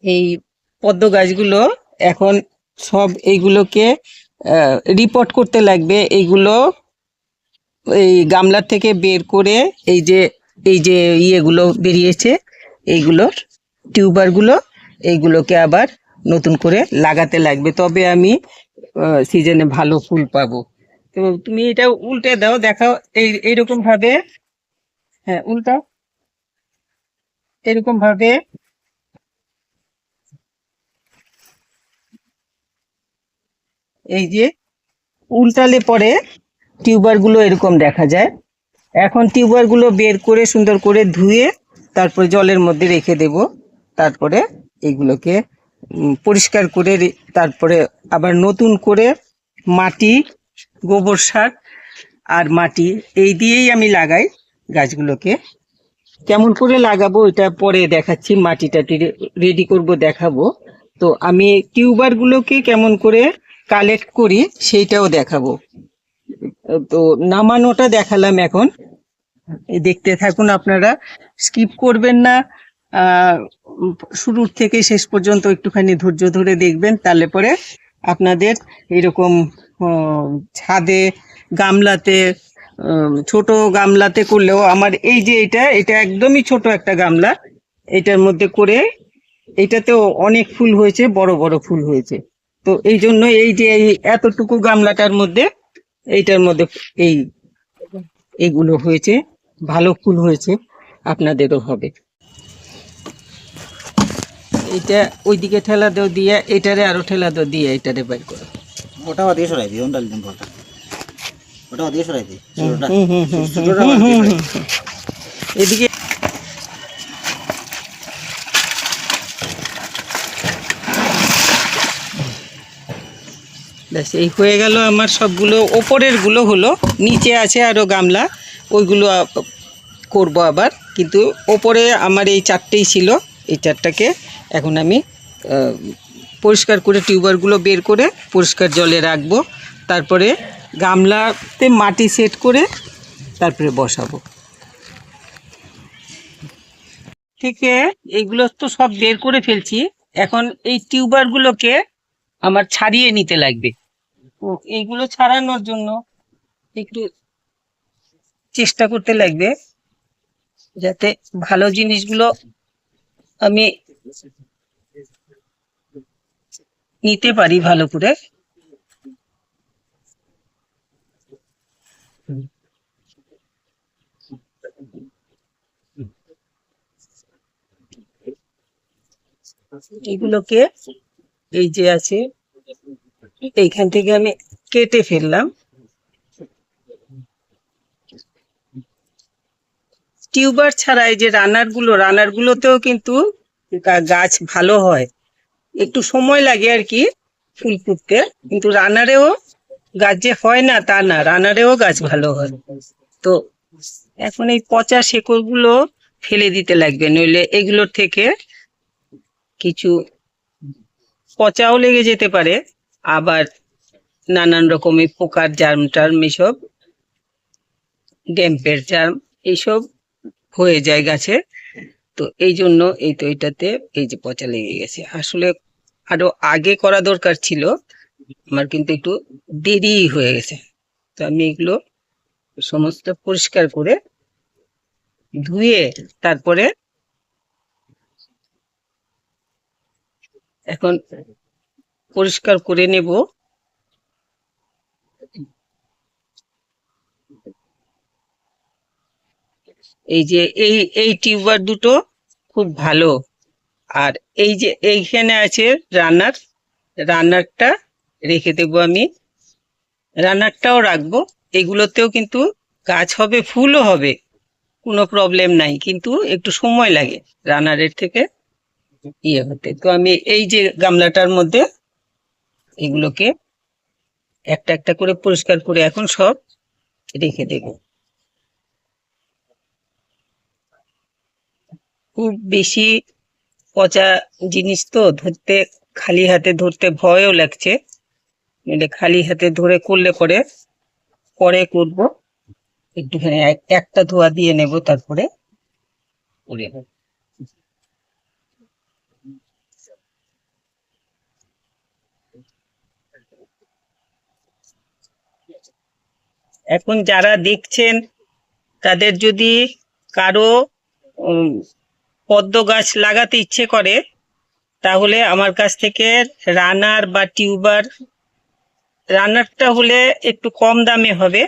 এই পদ্ম গাছগুলো এখন সব এইগুলোকে রিপোর্ট করতে লাগবে। এইগুলো এই গামলার থেকে বের করে এই যে ইয়েগুলো বেরিয়েছে, এইগুলোর টিউবারগুলো, এইগুলোকে আবার নতুন করে লাগাতে লাগবে, তবে আমি সিজনে ভালো ফুল পাবো। তো তুমি এটা উল্টে দাও, দেখাও এইরকম ভাবে। হ্যাঁ, উল্টাও এরকম ভাবে। এই যে উল্টালে পরে টিউবারগুলো এরকম দেখা যায়। এখন টিউবারগুলো বের করে সুন্দর করে ধুয়ে তারপরে জলের মধ্যে রেখে দেব। তারপরে এইগুলোকে পরিষ্কার করে তারপরে আবার নতুন করে মাটি, গোবর সার আর মাটি এই দিয়েই আমি লাগাই গাছগুলোকে। কেমন করে লাগাবো এটা পরে দেখাচ্ছি, মাটিটা রেডি করব, দেখাবো। তো আমি টিউবারগুলোকে কেমন করে কালেক্ট করি সেইটাও দেখাবো। তো নামানোটা দেখালাম, এখন দেখতে থাকুন আপনারা, স্কিপ করবেন না। আহ, শুরুর থেকে শেষ পর্যন্ত একটুখানি ধৈর্য ধরে দেখবেন, তাহলে পরে আপনাদের এরকম ছাদে, গামলাতে, ছোট গামলাতে করলেও, আমার এই যে এটা একদমই ছোট একটা গামলা, এটার মধ্যে করে এটাতেও অনেক ফুল হয়েছে, বড় বড় ফুল হয়েছে। তো এই জন্য এই যে এই এতটুকু গামলাটার মধ্যে, এইটার মধ্যে এই এগুলো হয়েছে, ভালো ফুল হয়েছে, আপনাদেরও হবে। এটা ওইদিকে ঠেলা দাও দিয়ে, এটারে আরো ঠেলা দাও দিয়ে এটারে বের করো। ওটা ওদিকে সরাই দিই, ওটা একদম বলটা, ওটা ওদিকে সরাই দিই, ছোটটা এদিকে ব্যাস, এই হয়ে গেল আমার সবগুলো। ওপরের গুলো হলো, নিচে আছে আরো গামলা, ওইগুলো করব আবার। কিন্তু ওপরে আমার এই চারটেই ছিল, এই চারটাকে এখন আমি পরিষ্কার করে টিউবারগুলো বের করে পরিষ্কার জলে রাখবো। তারপরে গামলাতে মাটি সেট করে তারপরে বসাবো। থেকে এইগুলো তো সব বের করে ফেলছি, এখন এই টিউবারগুলোকে আমার ছাড়িয়ে নিতে লাগবে। তো এইগুলো ছাড়ানোর জন্য একটু চেষ্টা করতে লাগবে, যাতে ভালো জিনিসগুলো আমি নিতে পারি ভালো করে। এগুলোকে এই যে আছে এইখান থেকে আমি কেটে ফেললাম। টিউবার ছাড়া এই যে রানার গুলোতেও কিন্তু গাছ ভালো হয়, একটু সময় লাগে আর কি ফুল ফুটতে, কিন্তু রানারেও গাছ যে হয় না তা না, রানারেও গাছ ভালো হয়। তো এখন এই পচা শেকড়গুলো ফেলে দিতে লাগবে, নইলে এগুলোর থেকে কিছু পচাও লেগে যেতে পারে, আবার নানান রকমের পোকার জার্ম টার্ম, এসব ড্যাম্পের জার্ম এইসব হয়ে যায় গাছে। তো এই জন্য এই তো এটাতে এই যে পচা লেগে গেছে, আসলে আরো আগে করা দরকার ছিল আমার, কিন্তু একটু দেরি হয়ে গেছে। তো আমি এগুলো সমস্ত পরিষ্কার করে ধুয়ে তারপরে এখন পরিষ্কার করে নেব। এই যে এই টিউবার দুটো খুব ভালো। আর এই যে এইখানে আছে রানারটা রেখে দেবো আমি, রানারটাও রাখবো। এগুলোতেও কিন্তু গাছ হবে, ফুলও হবে, কোনো প্রবলেম নাই, কিন্তু একটু সময় লাগে রানারের থেকে ইয়ে হতে। তো আমি এই যে গামলাটার মধ্যে এগুলোকে একটা একটা করে পরিষ্কার করে এখন সব রেখে দেব। খুব বেশি পচা জিনিস তো ধরতে, খালি হাতে ধরতে ভয়ও লাগছে, নইলে খালি হাতে ধরে করলে পরে করব। একটুখানি একটা ধোয়া দিয়ে নেব, তারপরে করে নেব। এখন যারা দেখছেন তাদের যদি কারো পদ্ম গাছ লাগাতে ইচ্ছে করে তাহলে আমার কাছ থেকে রানার বা টিউবার, রানারটা হলে একটু কম দামে হবে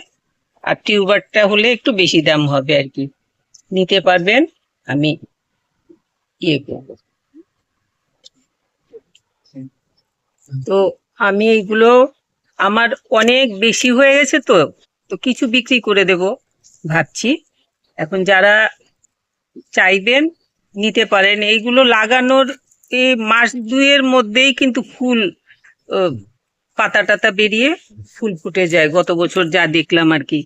আর টিউবারটা হলে একটু বেশি দাম হবে আর কি, নিতে পারবেন। আমি ইয়ে করব। তো আমি এইগুলো আমার অনেক বেশি হয়ে গেছে, তো তো কিছু বিক্রি করে দেব ভাবছি। এখন যারা চাইবেন নিতে পারেন। এইগুলো লাগানোর এই মাস দুইয়ের মধ্যেই কিন্তু ফুল, পাতা টাতা বেরিয়ে ফুল ফুটে যায়। গত বছর যা দেখলাম আর কি,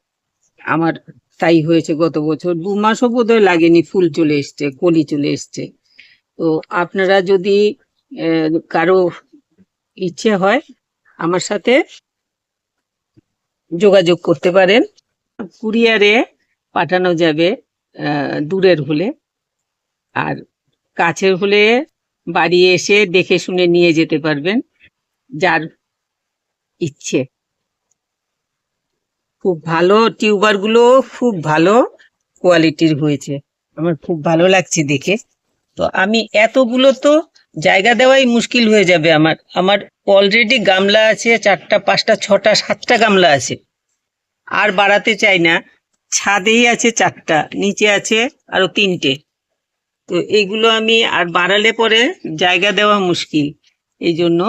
আমার তাই হয়েছে। গত বছর 2 মাসও বোধহয় লাগেনি, ফুল চলে এসছে, কলি চলে এসছে। তো আপনারা যদি কারো ইচ্ছে হয় আমার সাথে যোগাযোগ করতে পারেন। কুরিয়ারে পাঠানো যাবে দূরের হলে, আর কাছের হলে বাড়ি এসে দেখে শুনে নিয়ে যেতে পারবেন যার ইচ্ছে। খুব ভালো, টিউবার গুলো খুব ভালো কোয়ালিটির হয়েছে, আমার খুব ভালো লাগছে দেখে। তো আমি এতগুলো তো জায়গা দেওয়াই মুশকিল হয়ে যাবে আমার। আমার অলরেডি গামলা আছে 4টা 5টা 6টা 7টা গামলা আছে, আর বাড়াতে চাই না। ছাদেই আছে 4টা, নিচে আছে আরো 3টে। তো এইগুলো আমি আর বাড়ালে পরে জায়গা দেওয়া মুশকিল, এই জন্য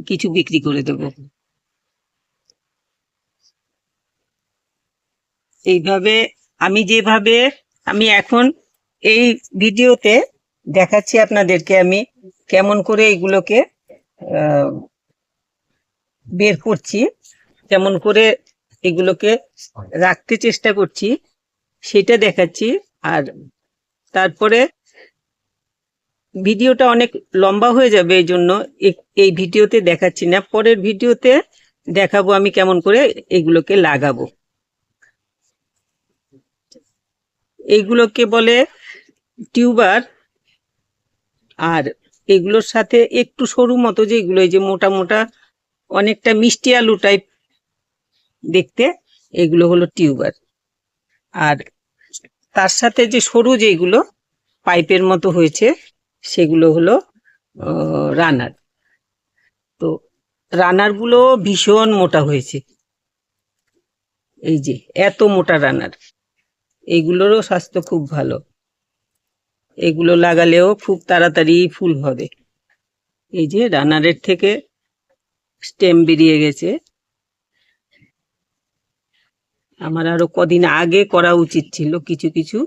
কিছু বিক্রি করে দেবো। এইভাবে যেভাবে আমি এখন এই ভিডিওতে দেখাচ্ছি আপনাদেরকে, আমি কেমন করে এগুলোকে বের করছি, কেমন করে এগুলোকে রাখতে চেষ্টা করছি সেটা দেখাচ্ছি। আর তারপরে ভিডিওটা অনেক লম্বা হয়ে যাবে, এই জন্য এই ভিডিওতে দেখাচ্ছি না, পরের ভিডিওতে দেখাবো আমি কেমন করে এগুলোকে লাগাবো। এইগুলোকে বলে টিউবার। আর এগুলোর সাথে একটু সরু মতো যেগুলো, এই যে মোটা মোটা অনেকটা মিষ্টি আলু টাইপ দেখতে, এগুলো হলো টিউবার। আর তার সাথে যে সরু যেগুলো পাইপের মতো হয়েছে সেগুলো হলো রানার। তো রানার গুলো ভীষণ মোটা হয়েছে, এই যে এত মোটা রানার। এইগুলোরও স্বাস্থ্য খুব ভালো, এগুলো লাগালেও খুব তাড়াতাড়ি ফুল হবে। এই যে রানারের থেকে স্টেম বেরিয়ে গেছে, আমার আরো কদিন আগে করা উচিত ছিল, কিছু কিছু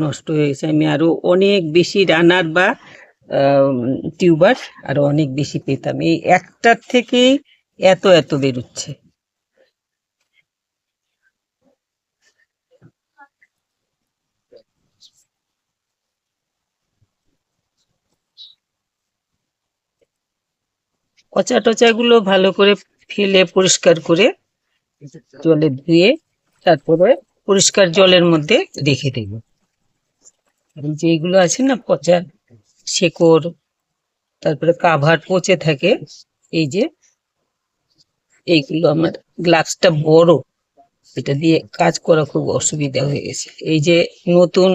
নষ্ট হয়ে গেছে। আমি আরো অনেক বেশি রানার বা টিউবার আরো অনেক বেশি পেতাম, এই একটার থেকেই এত এত বেরোচ্ছে। পচা টচা গুলো ভালো করে ফেলে পরিষ্কার করে জলে ধুয়ে তারপরে পরিষ্কার জলের মধ্যে রেখে দেব। যেগুলো আছে না পচা শেকড়, তারপরে কাভার পচে থাকে, এই যে এইগুলো, আমার গ্লাভসটা বড়, এটা দিয়ে কাজ করা খুব অসুবিধা হয়ে গেছে। এই যে নতুন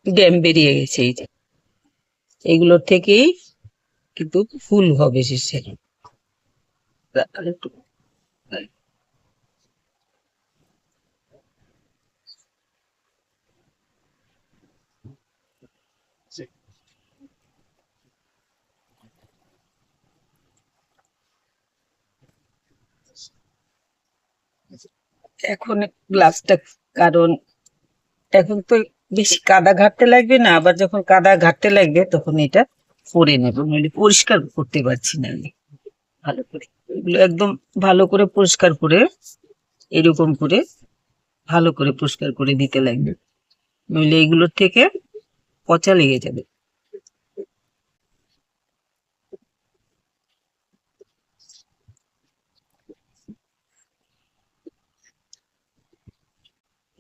ড্যাম বেরিয়ে গেছে, এই যে এইগুলোর থেকেই কিন্তু ফুল হবে শেষে। এখন গ্লাভসটা, কারণ এখন তো বেশি কাদা ঘাটতে লাগবে না, আবার যখন কাদা ঘাটতে লাগবে তখন এটা পরে নেবো, নইলে পরিষ্কার করতে পারছি না আমি ভালো করে। এগুলো একদম ভালো করে পরিষ্কার করে, এরকম করে ভালো করে পরিষ্কার করে দিতে লাগবে, নইলে এগুলোর থেকে পচা লেগে যাবে।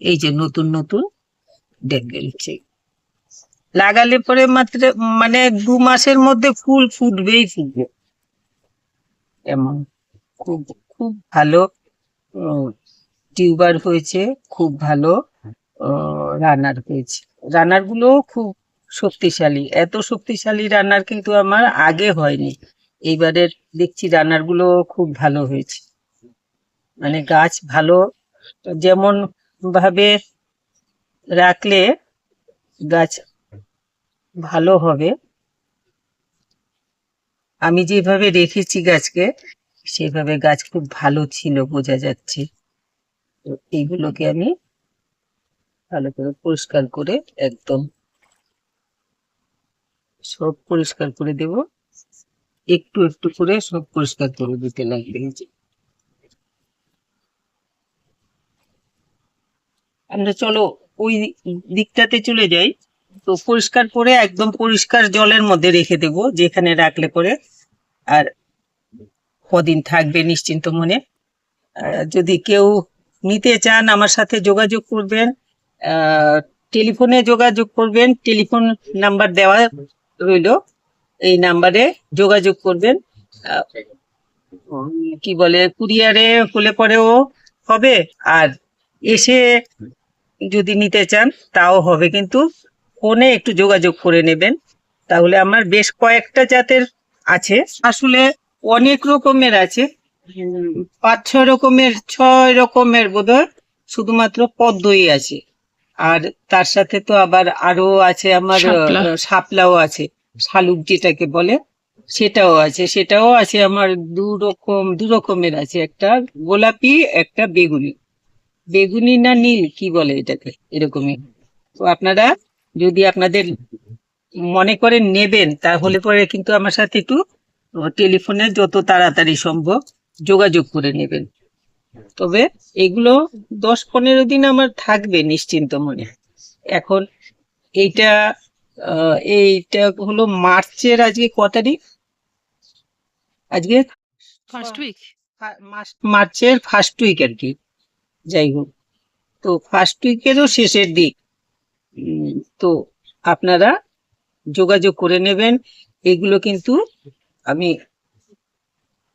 এই যে নতুন নতুন ডেক বেরোচ্ছে, লাগালে পরে মাত্র মানে 2 মাসের মধ্যে ফুল ফুটবেই ফুটবে, এমন খুব খুব ভালো টিউবার হয়েছে, খুব ভালো রানার হয়েছে। রানার গুলো খুব শক্তিশালী, এত শক্তিশালী রানার কিন্তু আমার আগে হয়নি। এইবারের দেখছি রানার গুলো খুব ভালো হয়েছে, মানে গাছ ভালো যেমন ভাবে রাখলে গাছ ভালো হবে, আমি যেভাবে রেখেছি গাছকে সেভাবে গাছ খুব ভালো ছিল বোঝা যাচ্ছে। তো এইগুলোকে আমি ভালো করে পরিষ্কার করে একদম সব পরিষ্কার করে দেব, একটু একটু করে সব পরিষ্কার করে দিতে লাগবে। এই যে আমরা চলো ওই দিকটাতে চলে যাই, তো পরিষ্কার করে একদম পরিষ্কার জলের মধ্যে রেখে দেব, যেখানে রাখলে পরে আর কদিন থাকবে নিশ্চিন্ত মনে। যদি কেউ নিতে চান আমার সাথে যোগাযোগ করবেন, টেলিফোনে যোগাযোগ করবেন, টেলিফোন নাম্বার দেওয়া রইল, এই নাম্বারে যোগাযোগ করবেন। কি বলে কুরিয়ারে হলে পরেও হবে, আর এসে যদি নিতে চান তাও হবে, কিন্তু ফোনে একটু যোগাযোগ করে নেবেন। তাহলে আমার বেশ কয়েকটা জাতের আছে, আসলে অনেক রকমের আছে, 5-6 রকমের বোধহয় শুধুমাত্র পদ্মই আছে। আর তার সাথে তো আবার আরো আছে আমার শাপলাও আছে, শালুক যেটাকে বলে সেটাও আছে, সেটাও আছে আমার দু রকমের আছে, একটা গোলাপি একটা বেগুনি, বেগুনি না নীল কি বলে এটাকে, এরকমই। তো আপনারা যদি আপনাদের মনে করেন নেবেন তাহলে পরে কিন্তু আমার সাথে একটু টেলিফোনে যত তাড়াতাড়ি সম্ভব যোগাযোগ করে নেবেন। তবে এগুলো 10-15 দিন আমার থাকবে নিশ্চিন্ত মনে। এখন এইটা এইটা হলো মার্চের, আজকে ক তারিখ, আজকে ফার্স্ট উইক। মার্চের ফার্স্ট উইক আর কি, যাই হোক, তো ফার্স্ট উইকেরও শেষের দিক। তো আপনারা যোগাযোগ করে নেবেন। এগুলো কিন্তু আমি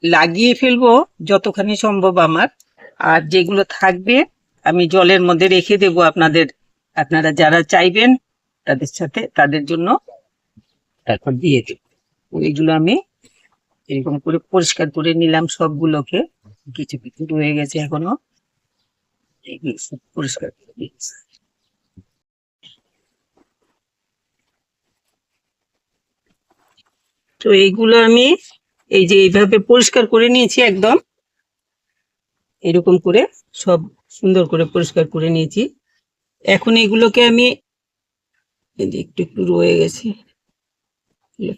লাগিয়ে ফেলবো যতখানি সম্ভব আমার, আর যেগুলো থাকবে আমি জলের মধ্যে রেখে দেব আপনারা যারা চাইবেন তাদের সাথে, তাদের জন্য তারপর দিয়ে দেব। এইগুলো আমি এরকম করে পরিষ্কার করে নিলাম সবগুলোকে, কিছু কিছু রয়ে গেছে এখনো, এগুলো সব পরিষ্কার করে দিচ্ছি। তো এইগুলো আমি এই যে এইভাবে পরিষ্কার করে নিয়েছি, একদম এরকম করে সব সুন্দর করে পরিষ্কার করে নিয়েছি। এখন এগুলোকে আমি এই যে একটু একটু রয়ে গেছে,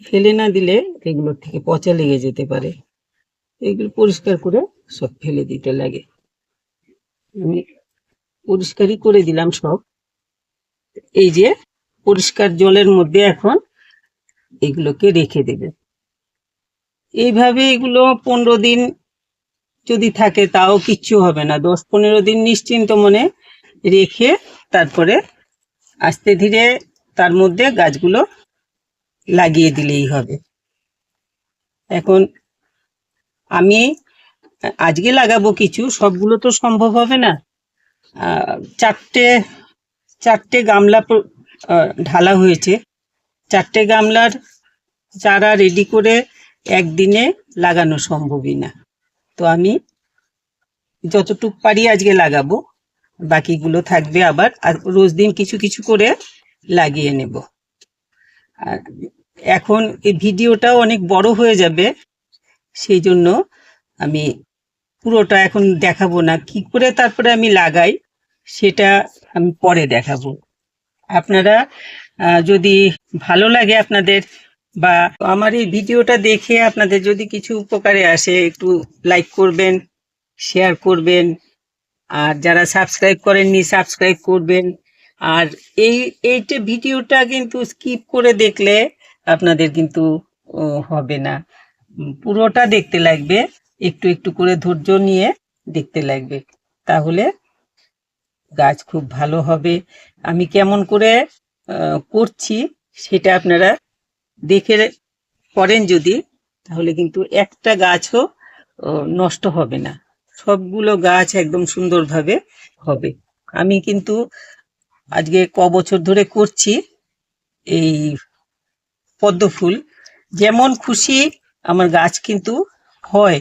ফেলে না দিলে এগুলোর থেকে পচা লেগে যেতে পারে, এগুলো পরিষ্কার করে সব ফেলে দিতে লাগে। আমি পরিষ্কারই করে দিলাম সব। এই যে পরিষ্কার জলের মধ্যে এখন এগুলোকে রেখে দেবে, এইভাবে এগুলো 15 দিন যদি থাকে তাও কিচ্ছু হবে না, 10-15 দিন নিশ্চিন্ত মনে রেখে তারপরে আস্তে ধীরে তার মধ্যে গাছগুলো লাগিয়ে দিলেই হবে। এখন আমি আজকে লাগাবো কিছু, সবগুলো তো সম্ভব হবে না। চারটে গামলা ঢালা হয়েছে, 4টে গামলার চারা রেডি করে একদিনে লাগানো সম্ভবই না। তো আমি যতটুকু পারি আজকে লাগাবো, বাকিগুলো থাকবে আবার, আর রোজ দিন কিছু কিছু করে লাগিয়ে নেব। আর এখন এই ভিডিওটাও অনেক বড় হয়ে যাবে, সেই জন্য আমি পুরোটা এখন দেখাবো না, কি করে তারপরে আমি লাগাই সেটা আমি পরে দেখাবো। আপনারা যদি ভালো লাগে আপনাদের, বা আমার এই ভিডিওটা দেখে আপনাদের যদি কিছু উপকারে আসে, একটু লাইক করবেন, শেয়ার করবেন, আর যারা সাবস্ক্রাইব করেননি সাবস্ক্রাইব করবেন। আর এইটা ভিডিওটা কিন্তু স্কিপ করে দেখলে আপনাদের কিন্তু হবে না, পুরোটা দেখতে লাগবে, একটু একটু করে ধৈর্য নিয়ে দেখতে লাগবে, তাহলে গাছ খুব ভালো হবে। আমি কেমন করে করছি সেটা আপনারা দেখে করেন যদি, তাহলে কিন্তু একটা গাছও নষ্ট হবে না। সবগুলো গাছ একদম সুন্দরভাবে হবে। আমি কিন্তু আজকে বছর ধরে করছি এই পদ্ম ফুল, যেমন খুশি আমার গাছ কিন্তু হয়,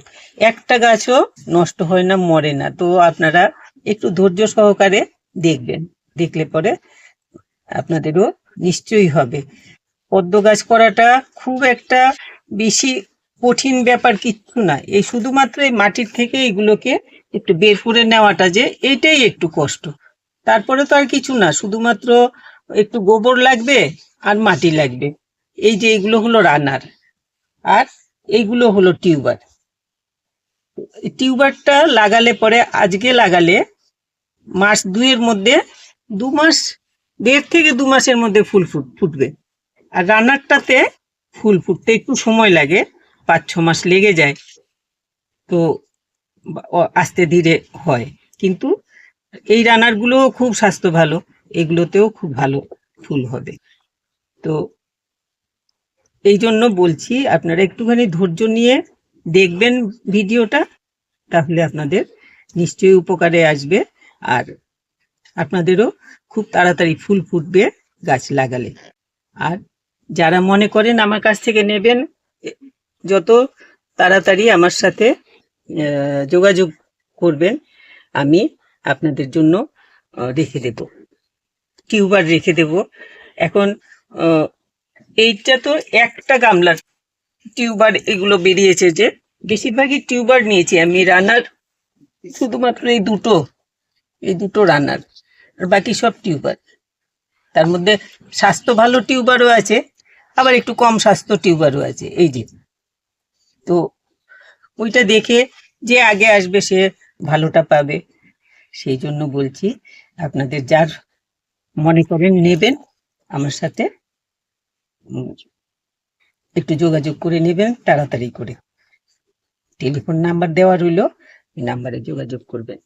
একটা গাছও নষ্ট হয় না, মরে না। তো আপনারা একটু ধৈর্য সহকারে দেখবেন, দেখলে পরে আপনাদেরও নিশ্চয়ই হবে। পদ্ম গাছ করাটা খুব একটা বেশি কঠিন ব্যাপার কিচ্ছু না, এই শুধুমাত্র এই মাটির থেকে এগুলোকে একটু বের করে নেওয়াটা, যে এইটাই একটু কষ্ট। তারপরে তো আর কিছু না, শুধুমাত্র একটু গোবর লাগবে আর মাটি লাগবে। এই যে এগুলো হলো রানার, আর এইগুলো হলো টিউবার। টিউবারটা লাগালে পরে, আজকে লাগালে মাস দুইয়ের মধ্যে, 2 মাস, 1.5 থেকে 2 মাসের মধ্যে ফুল ফুটবে। আর রানারটাতে ফুল ফুটতে একটু সময় লাগে, 5-6 মাস লেগে যায়। তো আস্তে ধীরে হয়, কিন্তু এই রানারগুলো খুব স্বাস্থ্য ভালো, এগুলোতেও খুব ভালো ফুল হবে। তো এই জন্য বলছি, আপনারা একটুখানি ধৈর্য নিয়ে দেখবেন ভিডিওটা, তাহলে আপনাদের নিশ্চয়ই উপকারে আসবে। আর আপনাদেরও খুব তাড়াতাড়ি ফুল ফুটবে গাছ লাগালে। আর যারা মনে করেন আমার কাছ থেকে নেবেন, যত তাড়াতাড়ি আমার সাথে যোগাযোগ করবেন, আমি আপনাদের জন্য রেখে দেব, টিউবার রেখে দেব। এখন এইটা তো একটা গামলার টিউবার, এগুলো বেরিয়েছে, যে বেশিরভাগই টিউবার নিয়েছি আমি। রানার শুধুমাত্র এই দুটো রানার, আর বাকি সব টিউবার। তার মধ্যে স্বাস্থ্য ভালো টিউবারও আছে, আবার একটু কম স্বাস্থ্য টিউবারও আছে। এই যে, তো ওইটা দেখে যে আগে আসবে সে ভালোটা পাবে। সেই জন্য বলছি, আপনাদের যার মনে করেন নেবেন, আমার সাথে একটু যোগাযোগ করে নেবেন তাড়াতাড়ি করে। টেলিফোন নাম্বার দেওয়া রইলো, এই নাম্বারে যোগাযোগ করবেন।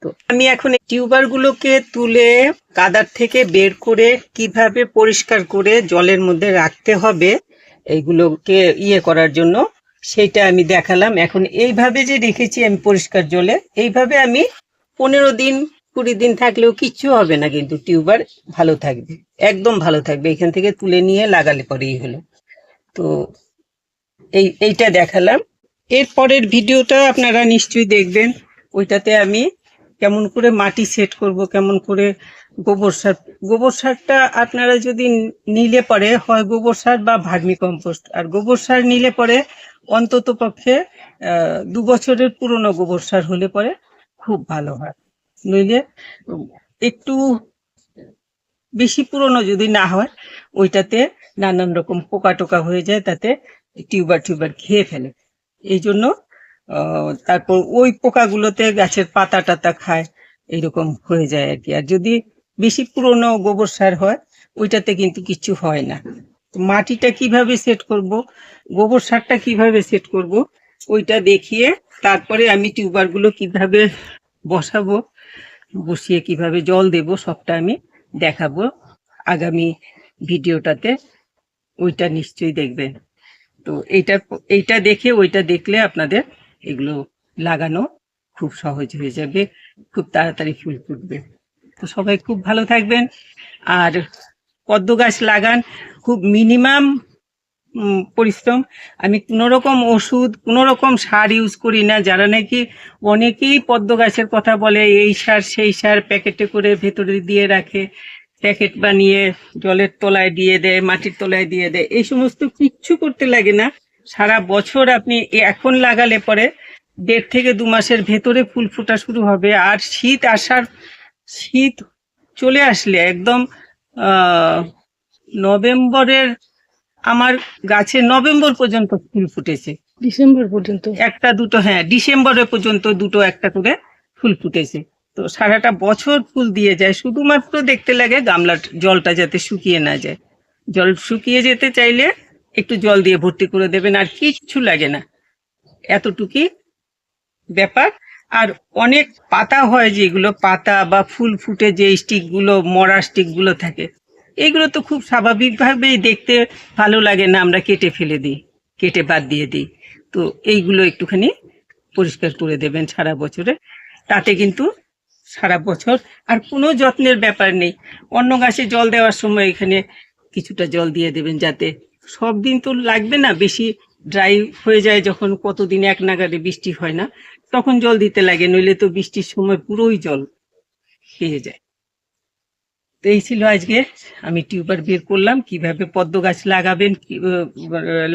তো আমি এখন টিউবার গুলোকে তুলে কাদার থেকে বের করে কিভাবে পরিষ্কার করে জলের মধ্যে রাখতে হবে এইগুলোকে করার জন্য, সেটা আমি দেখালাম। এখন এইভাবে যে রেখেছি আমি পরিষ্কার জলে, এইভাবে আমি 15 দিন 20 দিন থাকলেও কিচ্ছু হবে না, কিন্তু টিউবার ভালো থাকবে, একদম ভালো থাকবে। এখান থেকে তুলে নিয়ে লাগালে পরেই হলো। তো এইটা দেখালাম। এর পরের ভিডিওটা আপনারা নিশ্চয়ই দেখবেন, ওইটাতে আমি কেমন করে মাটি সেট করব, কেমন করে গোবর সারটা আপনারা যদি নিলে পরে হয় গোবর সার বা ভার্মি কম্পোস্ট। আর গোবর সার নিলে পরে অন্তত পক্ষে 2 বছরের পুরনো গোবর সার হলে পরে খুব ভালো হয়। নইলে একটু বেশি পুরনো যদি না হয়, ওইটাতে নানান রকম পোকা টোকা হয়ে যায়, তাতে টিউবার খেয়ে ফেলে। এই জন্য তারপর ওই পোকাগুলোতে গাছের পাতা টাতা খায়, এইরকম হয়ে যায় আর কি। আর যদি বেশি পুরনো গোবর সার হয়, ওইটাতে কিন্তু কিছু হয় না। মাটিটা কিভাবে সেট করব, গোবর সারটা কিভাবে সেট করব, ওইটা দেখিয়ে তারপরে আমি টিউবারগুলো কিভাবে বসাবো, বসিয়ে কিভাবে জল দেব, সবটা আমি দেখাবো আগামী ভিডিওটাতে। ওইটা নিশ্চয়ই দেখবেন। তো এইটা দেখে ওইটা দেখলে আপনাদের এগুলো লাগানো খুব সহজ হয়ে যাবে, খুব তাড়াতাড়ি ফুল ফুটবে। তো সবাই খুব ভালো থাকবেন। আর পদ্ম গাছ লাগান, খুব মিনিমাম পরিশ্রম। আমি কোনো রকম ওষুধ, কোনো রকম সার ইউজ করি না। যারা নাকি অনেকেই পদ্ম গাছের কথা বলে, এই সার সেই সার প্যাকেটে করে ভেতরে দিয়ে রাখে, প্যাকেট বানিয়ে জলের তলায় দিয়ে দেয়, মাটির তলায় দিয়ে দেয়, এই সমস্ত কিচ্ছু করতে লাগে না। সারা বছর আপনি এখন লাগালে পরে 1.5 থেকে 2 মাসের ভেতরে ফুল ফোটা শুরু হবে। আর শীত চলে আসলে একদম নভেম্বরের, আমার গাছে নভেম্বর পর্যন্ত ফুল ফুটেছে, ডিসেম্বর পর্যন্ত একটা দুটো, হ্যাঁ ডিসেম্বরের পর্যন্ত দুটো একটা করে ফুল ফুটেছে। তো সারাটা বছর ফুল দিয়ে যায়, শুধুমাত্র দেখতে লাগে গামলার জলটা যাতে শুকিয়ে না যায়। জল শুকিয়ে যেতে চাইলে একটু জল দিয়ে ভর্তি করে দেবেন, আর কিচ্ছু লাগে না, এতটুকুই ব্যাপার। আর অনেক পাতা হয়, যেগুলো পাতা বা ফুল ফুটে যে স্টিকগুলো, মরা স্টিকগুলো থাকে, এইগুলো তো খুব স্বাভাবিকভাবেই দেখতে ভালো লাগে না, আমরা কেটে ফেলে দিই, কেটে বাদ দিয়ে দিই। তো এইগুলো একটুখানি পরিষ্কার করে দেবেন সারা বছরে। তাতে কিন্তু সারা বছর আর কোনো যত্নের ব্যাপার নেই। অন্য গাছে জল দেওয়ার সময় এখানে কিছুটা জল দিয়ে দেবেন, যাতে সব দিন তো লাগবে না, বেশি ড্রাই হয়ে যায় যখন, কতদিন এক নাগাড়ে বৃষ্টি হয় না, তখন জল দিতে লাগে, নইলে তো বৃষ্টির সময় পুরোই জল পেয়ে যায়। তো এই ছিল আজকে আমি টিউবার বের করলাম। কিভাবে পদ্ম গাছ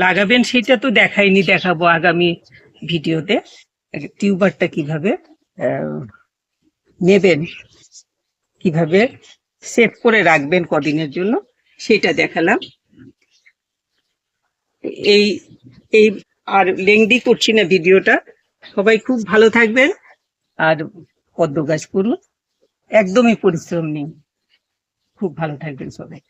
লাগাবেন সেটা তো দেখাইনি, দেখাবো আগামী ভিডিওতে। টিউবারটা কিভাবে নেবেন, কিভাবে সেভ করে রাখবেন কদিনের জন্য, সেটা দেখালাম। এই এই আর লেংদি করছি না ভিডিওটা। সবাই খুব ভালো থাকবেন আর পদ্ম গাছ করুন, একদমই পরিশ্রম নেই। খুব ভালো থাকবেন সবাই।